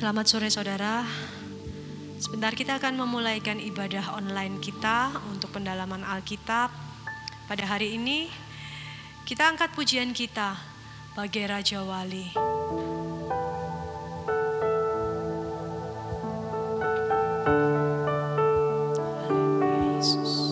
Selamat sore saudara. Sebentar kita akan memulaikan ibadah online kita untuk pendalaman Alkitab. Pada hari ini kita angkat pujian kita, Bagai Raja Wali. Haleluya Yesus.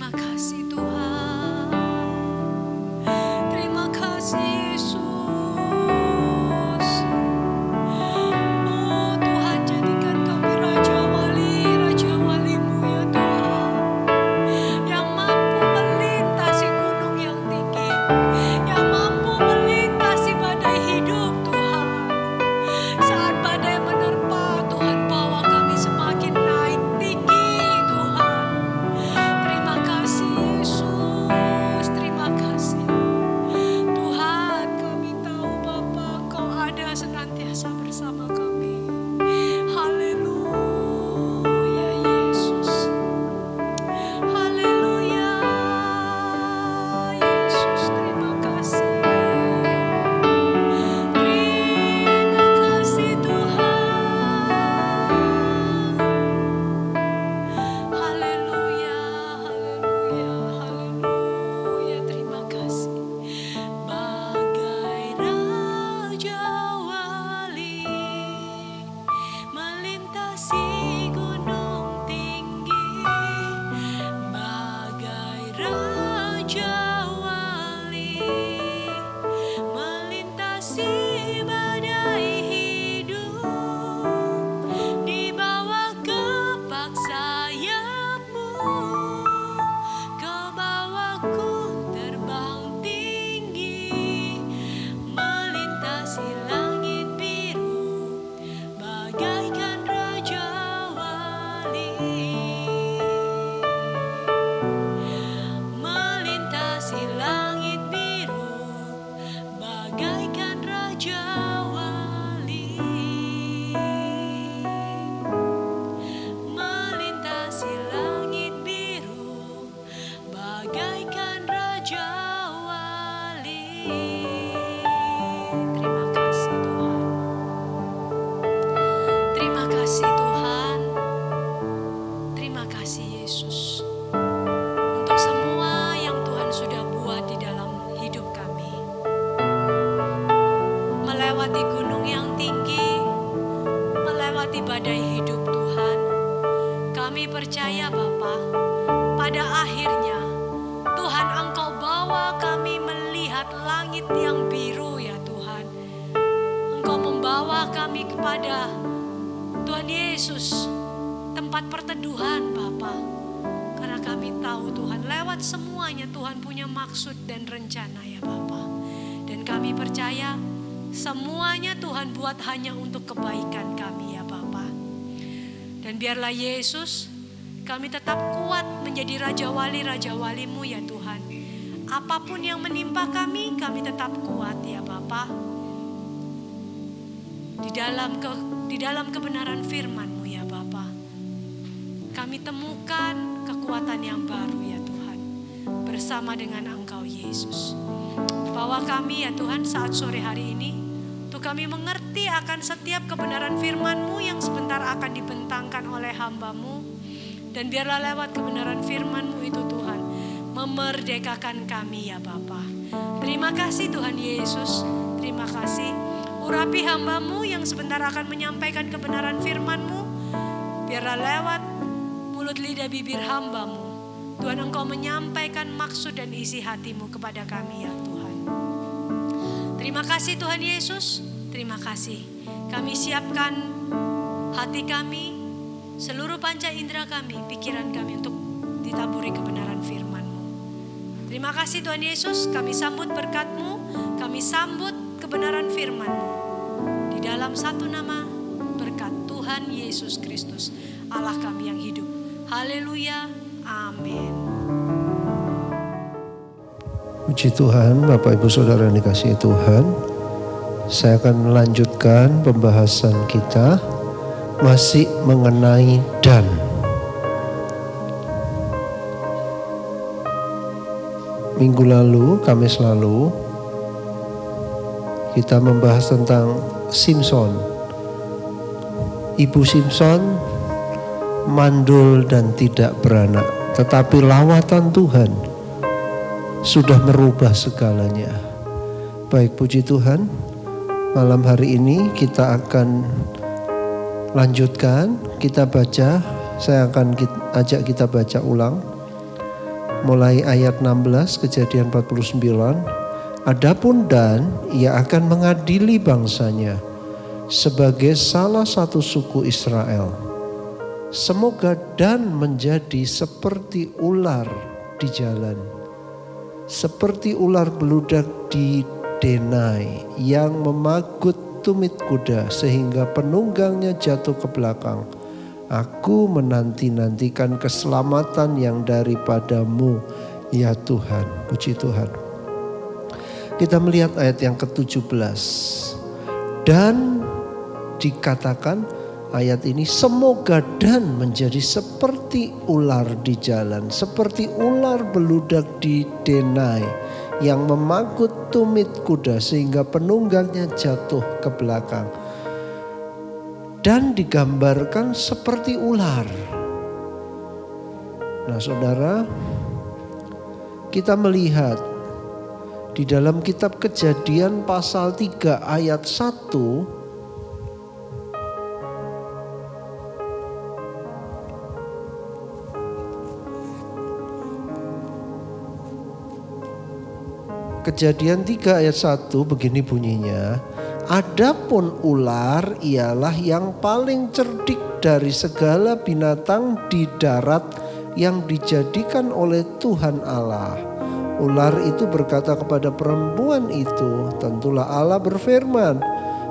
Terima kasih Tuhan. Terima kasih Yesus. Oh Tuhan, jadikan kami Raja Wali-Walimu ya Tuhan, yang mampu melintasi gunung yang tinggi, yang mampu melintasi badai hidup Tuhan. Saat badai menerpa Tuhan, bawa kami semakin naik tinggi Tuhan. Terima kasih Yesus, terima kasih Tuhan. Kami tahu Bapa, Kau ada senantiasa bersama kami. Haleluya Yesus, haleluya Yesus. Terima kasih, terima kasih Tuhan. Haleluya, haleluya, haleluya. Terima kasih. Bagai Raja Wali melintasi gunung tinggi, bagai Raja Wali melintasi badai hidup, di bawah kepak sayap-Mu, Kau bawaku terbang tinggi, melintasi langit biru, bagaikan Raja Wali. Melintasi langit biru, bagaikan Raja Wali. Melintasi langit biru, bagaikan Raja Wali. Terima kasih Tuhan. Terima kasih Tuhan. Terima kasih Yesus untuk semua yang Tuhan sudah buat di dalam hidup kami. Melewati gunung yang tinggi, melewati badai hidup Tuhan. Kami percaya Bapa, pada akhirnya Tuhan Engkau bawa kami melihat langit yang biru ya Tuhan. Engkau membawa kami kepada Tuhan Yesus, tempat perteduhan Bapa. Karena kami tahu Tuhan, lewat semuanya Tuhan punya maksud dan rencana ya Bapa. Dan kami percaya semuanya Tuhan buat hanya untuk kebaikan kami ya Bapa. Dan biarlah Yesus, kami tetap kuat menjadi Raja Wali-Walimu ya Tuhan. Apapun yang menimpa kami tetap kuat ya Bapa. Di dalam kebenaran firman-Mu ya Bapa. Kami temukan kekuatan yang baru ya Tuhan, bersama dengan Engkau Yesus. Bawa kami ya Tuhan saat sore hari ini, untuk kami mengerti akan setiap kebenaran firman-Mu yang sebentar akan dibentangkan oleh hamba-Mu. Dan biarlah lewat kebenaran firman-Mu itu Tuhan, memerdekakan kami ya Bapa. Terima kasih Tuhan Yesus, terima kasih. Urapi hamba-Mu yang sebentar akan menyampaikan kebenaran firman-Mu. Biarlah lewat mulut lidah bibir hamba-Mu, Tuhan Engkau menyampaikan maksud dan isi hati-Mu kepada kami ya Tuhan. Terima kasih Tuhan Yesus, terima kasih. Kami siapkan hati kami, seluruh panca indera kami, pikiran kami untuk ditaburi kebenaran firman-Mu. Terima kasih Tuhan Yesus, kami sambut berkat-Mu, kami sambut kebenaran firman-Mu. Di dalam satu nama berkat Tuhan Yesus Kristus, Allah kami yang hidup. Haleluya, amin. Puji Tuhan, Bapak Ibu Saudara yang dikasihi Tuhan. Saya akan melanjutkan pembahasan kita masih mengenai dan. Minggu lalu, Kamis lalu, kita membahas tentang Simson. Ibu Simson mandul dan tidak beranak, tetapi lawatan Tuhan sudah merubah segalanya. Baik, puji Tuhan, malam hari ini kita akan lanjutkan, kita baca, saya akan ajak kita baca ulang mulai ayat 16 Kejadian 49. Adapun Dan, ia akan mengadili bangsanya sebagai salah satu suku Israel. Semoga Dan menjadi seperti ular di jalan, seperti ular beludak di denai yang memagut tumit kuda sehingga penunggangnya jatuh ke belakang. Aku menanti-nantikan keselamatan yang daripadamu, ya Tuhan. Puji Tuhan. Kita melihat ayat yang ke-17. Dan dikatakan ayat ini, semoga Dan menjadi seperti ular di jalan, seperti ular beludak di denai yang memagut tumit kuda sehingga penunggangnya jatuh ke belakang. Dan digambarkan seperti ular. Nah saudara, kita melihat di dalam kitab Kejadian pasal 3 ayat 1, Kejadian 3 ayat 1 begini bunyinya. Adapun ular ialah yang paling cerdik dari segala binatang di darat yang dijadikan oleh Tuhan Allah. Ular itu berkata kepada perempuan itu, tentulah Allah berfirman,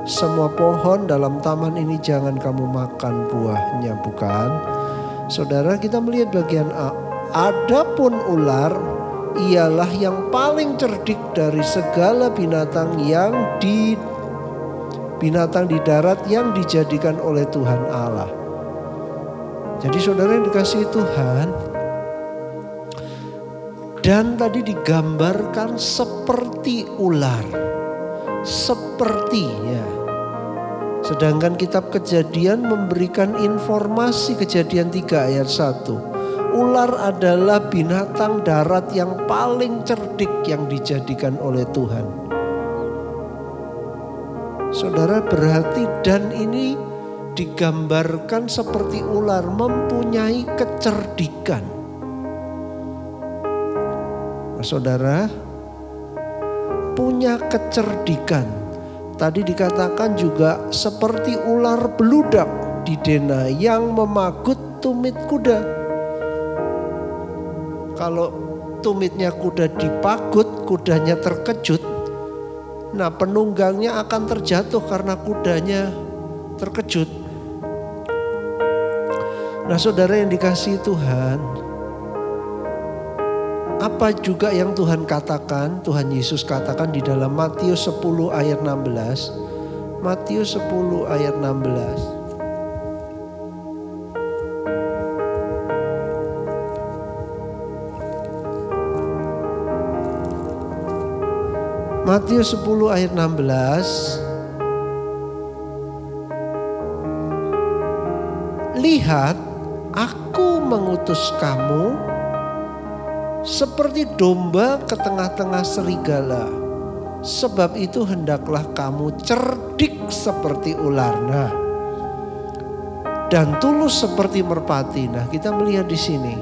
semua pohon dalam taman ini jangan kamu makan buahnya, bukan? Saudara, kita melihat bagian A. Adapun ular ialah yang paling cerdik dari segala binatang di darat yang dijadikan oleh Tuhan Allah. Jadi saudara yang dikasihi Tuhan, Dan tadi digambarkan seperti ular, sepertinya. Sedangkan kitab Kejadian memberikan informasi Kejadian 3 ayat 1. Ular adalah binatang darat yang paling cerdik yang dijadikan oleh Tuhan. Saudara, berarti Dan ini digambarkan seperti ular, mempunyai kecerdikan. Nah, saudara, punya kecerdikan. Tadi dikatakan juga seperti ular beludak di denai yang memagut tumit kuda. Kalau tumitnya kuda dipagut, kudanya terkejut. Nah, penunggangnya akan terjatuh karena kudanya terkejut. Nah, saudara yang dikasihi Tuhan, apa juga yang Tuhan katakan, Tuhan Yesus katakan di dalam Matius 10 ayat 16. Matius 10 ayat 16. Matius 10 ayat 16. Lihat, aku mengutus kamu seperti domba ke tengah-tengah serigala. Sebab itu hendaklah kamu cerdik seperti ular. Nah, dan tulus seperti merpati. Nah, kita melihat di sini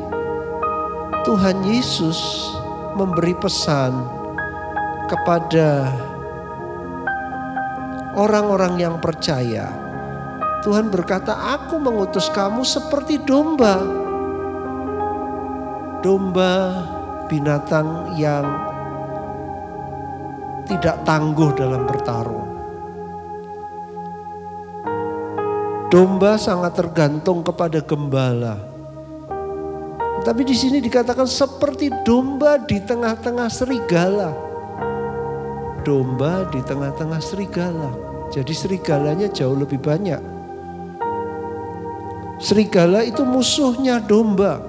Tuhan Yesus memberi pesan kepada orang-orang yang percaya. Tuhan berkata, aku mengutus kamu seperti domba. Domba, binatang yang tidak tangguh dalam bertarung. Domba sangat tergantung kepada gembala. Tapi di sini dikatakan seperti domba di tengah-tengah serigala. Domba di tengah-tengah serigala. Jadi serigalanya jauh lebih banyak. Serigala itu musuhnya domba.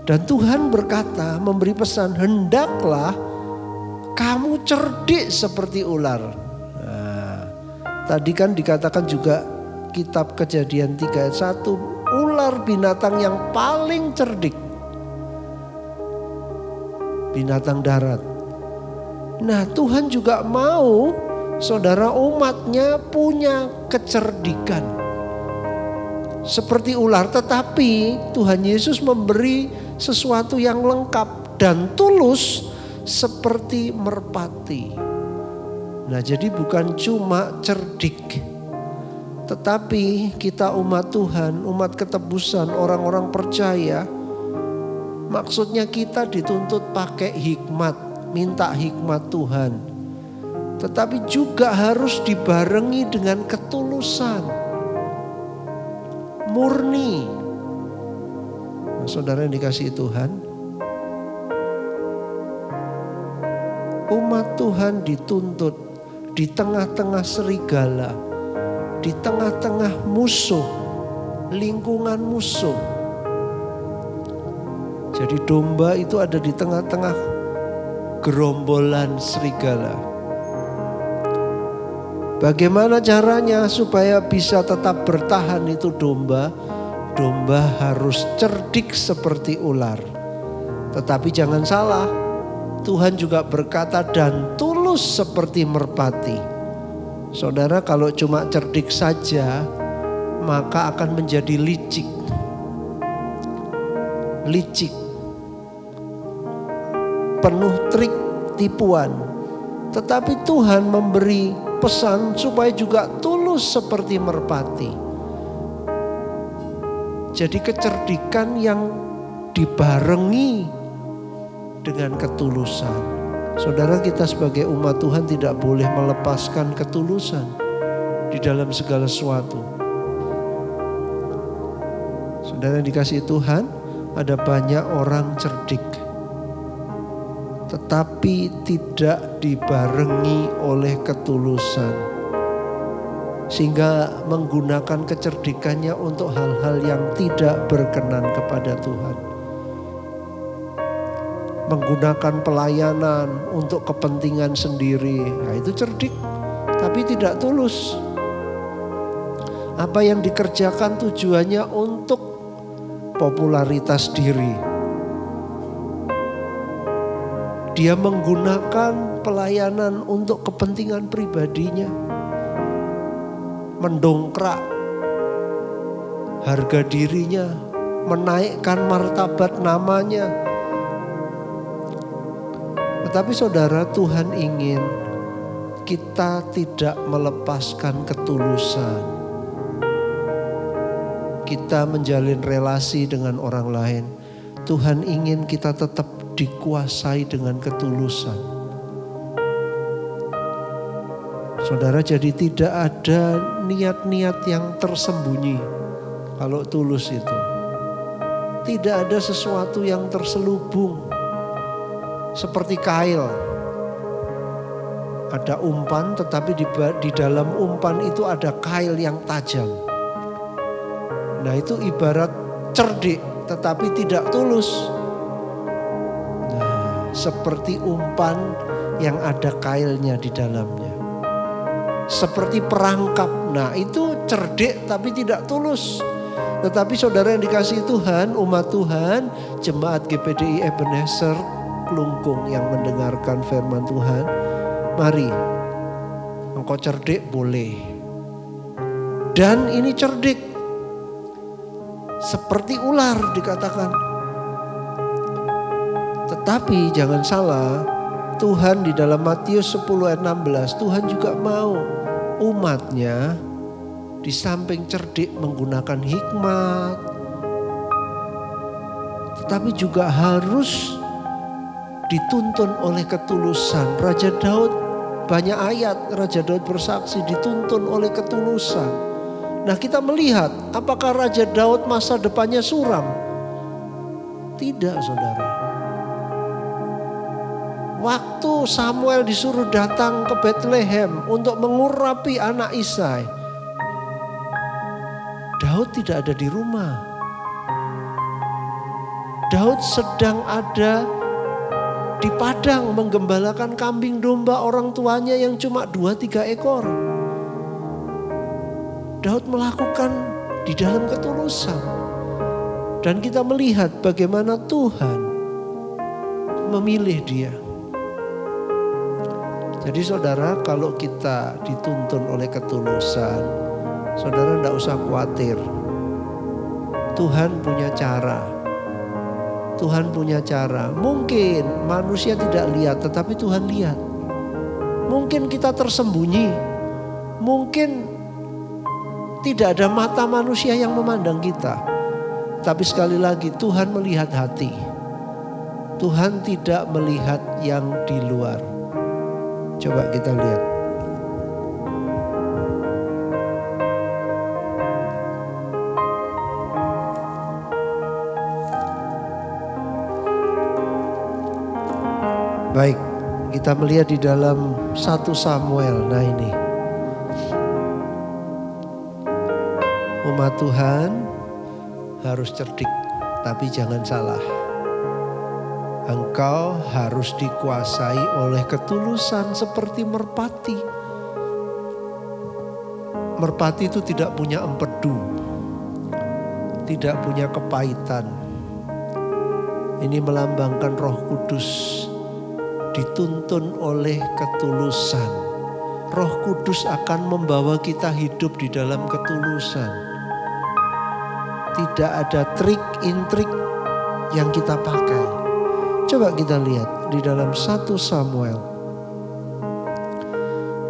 Dan Tuhan berkata, memberi pesan, hendaklah kamu cerdik seperti ular. Nah, tadi kan dikatakan juga kitab Kejadian 3 ayat 1, ular binatang yang paling cerdik. Binatang darat. Nah, Tuhan juga mau saudara umatnya punya kecerdikan seperti ular, tetapi Tuhan Yesus memberi sesuatu yang lengkap dan tulus seperti merpati. Nah, jadi bukan cuma cerdik, tetapi kita umat Tuhan, umat ketebusan, orang-orang percaya, maksudnya kita dituntut pakai hikmat, minta hikmat Tuhan. Tetapi juga harus dibarengi dengan ketulusan, murni. Nah, saudara yang dikasihi Tuhan, umat Tuhan dituntut di tengah-tengah serigala, di tengah-tengah musuh, lingkungan musuh. Jadi domba itu ada di tengah-tengah gerombolan serigala. Bagaimana caranya supaya bisa tetap bertahan itu domba? Domba harus cerdik seperti ular. Tetapi jangan salah, Tuhan juga berkata dan tulus seperti merpati. Saudara, kalau cuma cerdik saja, maka akan menjadi licik. Licik. Penuh trik, tipuan. Tetapi Tuhan memberi pesan supaya juga tulus seperti merpati. Jadi kecerdikan yang dibarengi dengan ketulusan. Saudara, kita sebagai umat Tuhan tidak boleh melepaskan ketulusan di dalam segala sesuatu. Saudara yang dikasihi Tuhan, ada banyak orang cerdik, tetapi tidak dibarengi oleh ketulusan, sehingga menggunakan kecerdikannya untuk hal-hal yang tidak berkenan kepada Tuhan. Menggunakan pelayanan untuk kepentingan sendiri, nah itu cerdik tapi tidak tulus. Apa yang dikerjakan tujuannya untuk popularitas diri. Dia menggunakan pelayanan untuk kepentingan pribadinya. Mendongkrak harga dirinya, menaikkan martabat namanya. Tetapi saudara, Tuhan ingin kita tidak melepaskan ketulusan. Kita menjalin relasi dengan orang lain. Tuhan ingin kita tetap dikuasai dengan ketulusan. Saudara, jadi tidak ada niat-niat yang tersembunyi kalau tulus itu. Tidak ada sesuatu yang terselubung. Seperti kail. Ada umpan, tetapi di dalam umpan itu ada kail yang tajam. Nah, itu ibarat cerdik tetapi tidak tulus. Nah, seperti umpan yang ada kailnya di dalamnya. Seperti perangkap. Nah, itu cerdik tapi tidak tulus. Tetapi saudara yang dikasihi Tuhan, umat Tuhan, jemaat GPDI Ebenezer Klungkung yang mendengarkan firman Tuhan, mari, engkau cerdik boleh. Dan ini cerdik seperti ular dikatakan. Tetapi jangan salah, Tuhan di dalam Matius 10 ayat 16, Tuhan juga mau umatnya di samping cerdik menggunakan hikmat, tetapi juga harus dituntun oleh ketulusan. Raja Daud, banyak ayat Raja Daud bersaksi dituntun oleh ketulusan. Nah, kita melihat apakah Raja Daud masa depannya suram? Tidak, saudara. Waktu Samuel disuruh datang ke Bethlehem untuk mengurapi anak Isai, Daud tidak ada di rumah. Daud sedang ada di padang menggembalakan kambing domba orang tuanya yang cuma 2-3 ekor. Daud melakukan di dalam ketulusan. Dan kita melihat bagaimana Tuhan memilih dia. Jadi saudara, kalau kita dituntun oleh ketulusan, saudara tidak usah khawatir. Tuhan punya cara Tuhan punya cara. Mungkin manusia tidak lihat, tetapi Tuhan lihat. Mungkin kita tersembunyi. Mungkin tidak ada mata manusia yang memandang kita. Tapi sekali lagi Tuhan melihat hati. Tuhan tidak melihat yang di luar. Coba kita lihat. Baik, kita melihat di dalam 1 Samuel. Nah ini. Umat Tuhan harus cerdik, tapi jangan salah. Engkau harus dikuasai oleh ketulusan seperti merpati. Merpati itu tidak punya empedu, tidak punya kepahitan. Ini melambangkan Roh Kudus. Dituntun oleh ketulusan. Roh Kudus akan membawa kita hidup di dalam ketulusan. Tidak ada trik intrik yang kita pakai. Coba kita lihat di dalam 1 Samuel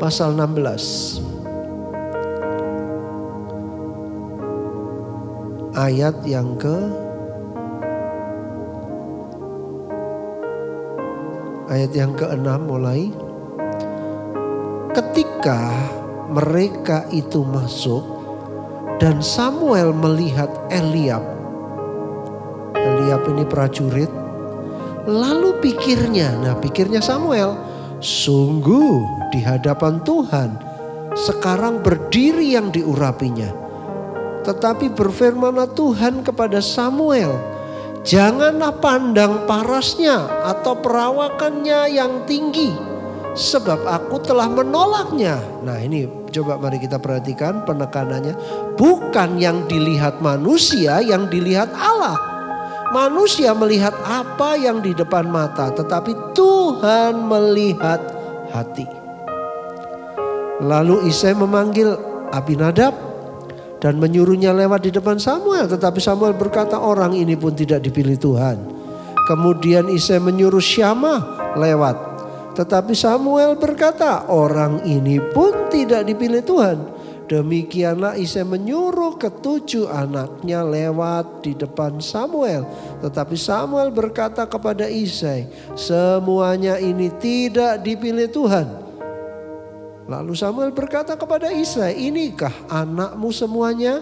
pasal 16 ayat yang ke-6 mulai. Ketika mereka itu masuk dan Samuel melihat Eliab. Eliab ini prajurit. Lalu pikirnya Samuel, sungguh di hadapan Tuhan sekarang berdiri yang diurapinya. Tetapi berfirmanlah Tuhan kepada Samuel, janganlah pandang parasnya atau perawakannya yang tinggi, sebab aku telah menolaknya. Nah ini coba mari kita perhatikan penekanannya. Bukan yang dilihat manusia, yang dilihat Allah. Manusia melihat apa yang di depan mata, tetapi Tuhan melihat hati. Lalu Isai memanggil Abinadab dan menyuruhnya lewat di depan Samuel. Tetapi Samuel berkata, orang ini pun tidak dipilih Tuhan. Kemudian Isai menyuruh Syamah lewat. Tetapi Samuel berkata, orang ini pun tidak dipilih Tuhan. Demikianlah Isai menyuruh ke-7 anaknya lewat di depan Samuel. Tetapi Samuel berkata kepada Isai, semuanya ini tidak dipilih Tuhan. Lalu Samuel berkata kepada Isai, inikah anakmu semuanya?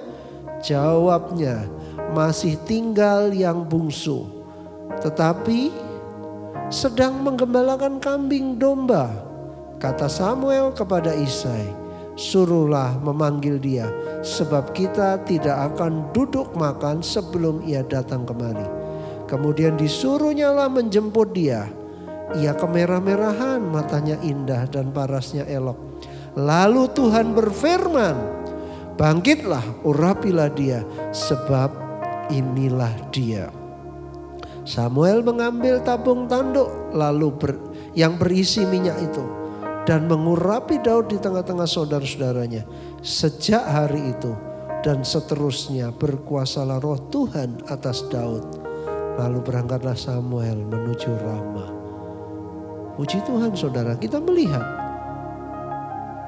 Jawabnya, masih tinggal yang bungsu, tetapi sedang menggembalakan kambing domba. Kata Samuel kepada Isai, suruhlah memanggil dia, sebab kita tidak akan duduk makan sebelum ia datang kemari. Kemudian disuruhnyalah menjemput dia. Ia kemerah-merahan, matanya indah dan parasnya elok. Lalu Tuhan berfirman, bangkitlah, urapilah dia, sebab inilah dia. Samuel mengambil tabung tanduk yang berisi minyak itu dan mengurapi Daud di tengah-tengah saudara-saudaranya. Sejak hari itu dan seterusnya berkuasalah roh Tuhan atas Daud. Lalu berangkatlah Samuel menuju Rama. Puji Tuhan saudara, kita melihat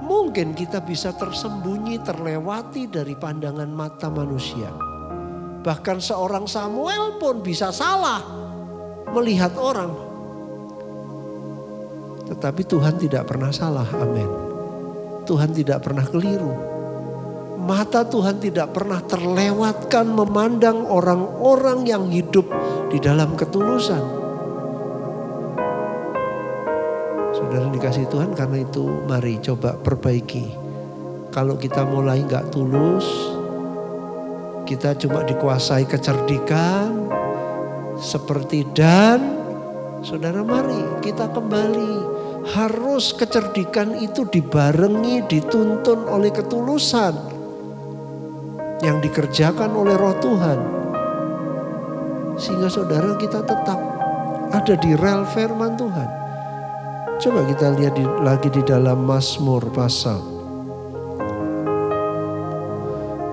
mungkin kita bisa tersembunyi, terlewati dari pandangan mata manusia. Bahkan seorang Samuel pun bisa salah melihat orang. Tetapi Tuhan tidak pernah salah, amin. Tuhan tidak pernah keliru. Mata Tuhan tidak pernah terlewatkan memandang orang-orang yang hidup di dalam ketulusan. Saudara dikasih Tuhan, karena itu mari coba perbaiki. Kalau kita mulai gak tulus, kita cuma dikuasai kecerdikan seperti Dan. Saudara mari kita kembali. Harus kecerdikan itu dibarengi, dituntun oleh ketulusan yang dikerjakan oleh roh Tuhan. Sehingga saudara kita tetap ada di rel firman Tuhan. Coba kita lihat lagi di dalam Mazmur pasal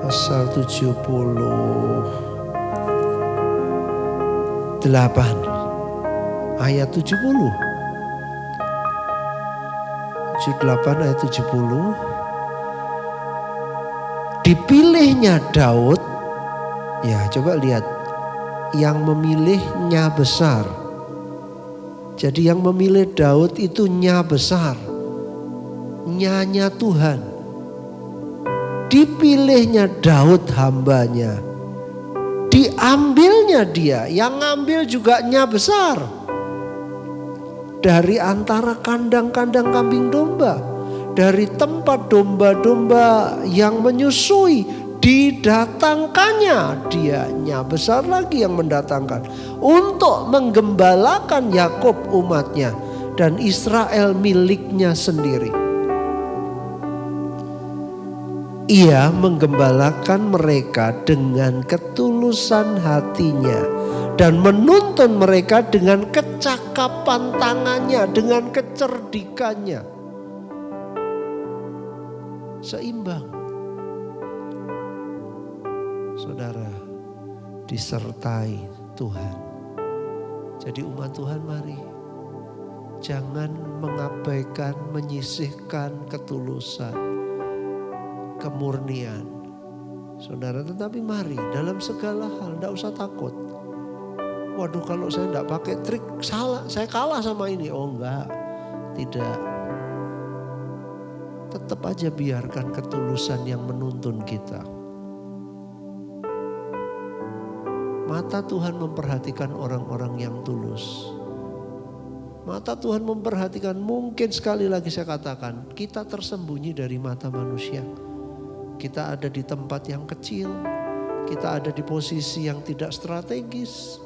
73 8 ayat 70. Juz 8 ayat 70. Dipilihnya Daud, ya coba lihat, yang memilihnya besar. Jadi yang memilih Daud itu nya besar, nyanya Tuhan. Dipilihnya Daud hambanya, diambilnya dia, yang ngambil juga nya besar. Dari antara kandang-kandang kambing domba, dari tempat domba-domba yang menyusui, didatangkannya dia, nya besar lagi yang mendatangkan, untuk menggembalakan Yakub umatnya dan Israel miliknya sendiri. Ia menggembalakan mereka dengan ketulusan hatinya dan menuntun mereka dengan kecakapan tangannya, dengan kecerdikannya. Seimbang. Saudara, disertai Tuhan. Jadi umat Tuhan, mari jangan mengabaikan, menyisihkan ketulusan, kemurnian. Saudara, tetapi mari dalam segala hal, tidak usah takut. Waduh, kalau saya tidak pakai trik, salah, saya kalah sama ini. Oh enggak, tidak. Tetap aja biarkan ketulusan yang menuntun kita. Mata Tuhan memperhatikan orang-orang yang tulus. Mata Tuhan memperhatikan, mungkin sekali lagi saya katakan, kita tersembunyi dari mata manusia. Kita ada di tempat yang kecil, kita ada di posisi yang tidak strategis.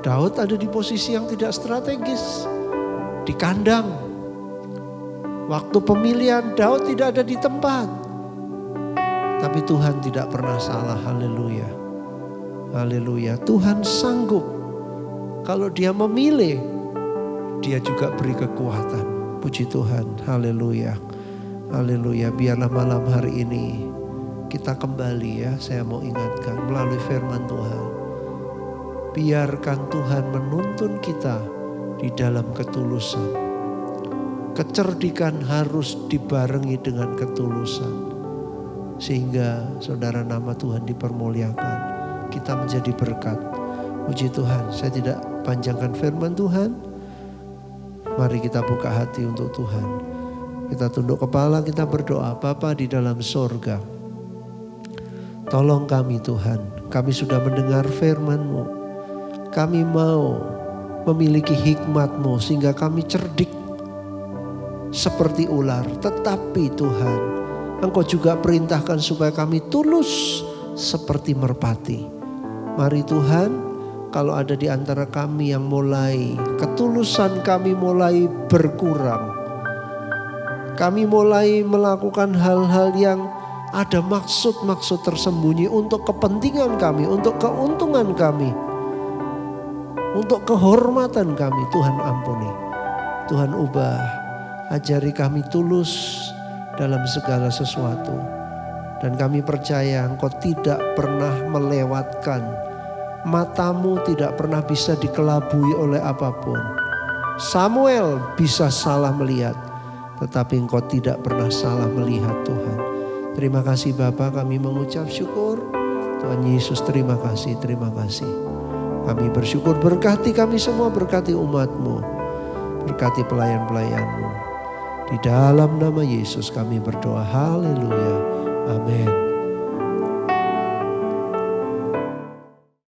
Daud ada di posisi yang tidak strategis, di kandang. Waktu pemilihan Daud tidak ada di tempat. Tapi Tuhan tidak pernah salah, haleluya. Haleluya, Tuhan sanggup. Kalau dia memilih, dia juga beri kekuatan. Puji Tuhan, haleluya. Haleluya, biarlah malam hari ini kita kembali ya, saya mau ingatkan melalui firman Tuhan. Biarkan Tuhan menuntun kita di dalam ketulusan. Kecerdikan harus dibarengi dengan ketulusan. Sehingga saudara, nama Tuhan dipermuliakan. Kita menjadi berkat. Puji Tuhan, saya tidak panjangkan firman Tuhan. Mari kita buka hati untuk Tuhan. Kita tunduk kepala, kita berdoa. Bapa di dalam sorga, tolong kami Tuhan. Kami sudah mendengar firman-Mu. Kami mau memiliki hikmat-Mu sehingga kami cerdik seperti ular. Tetapi Tuhan, Engkau juga perintahkan supaya kami tulus seperti merpati. Mari Tuhan, kalau ada di antara kami yang mulai, ketulusan kami mulai berkurang. Kami mulai melakukan hal-hal yang ada maksud-maksud tersembunyi untuk kepentingan kami, untuk keuntungan kami, untuk kehormatan kami. Tuhan ampuni, Tuhan ubah, ajari kami tulus dalam segala sesuatu. Dan kami percaya Engkau tidak pernah melewatkan. Matamu tidak pernah bisa dikelabui oleh apapun. Samuel bisa salah melihat, tetapi Engkau tidak pernah salah melihat Tuhan. Terima kasih Bapa, kami mengucap syukur. Tuhan Yesus, terima kasih, terima kasih. Kami bersyukur, berkati kami semua, berkati umat-Mu, berkati pelayan-pelayan-Mu. Di dalam nama Yesus kami berdoa, haleluya, amin.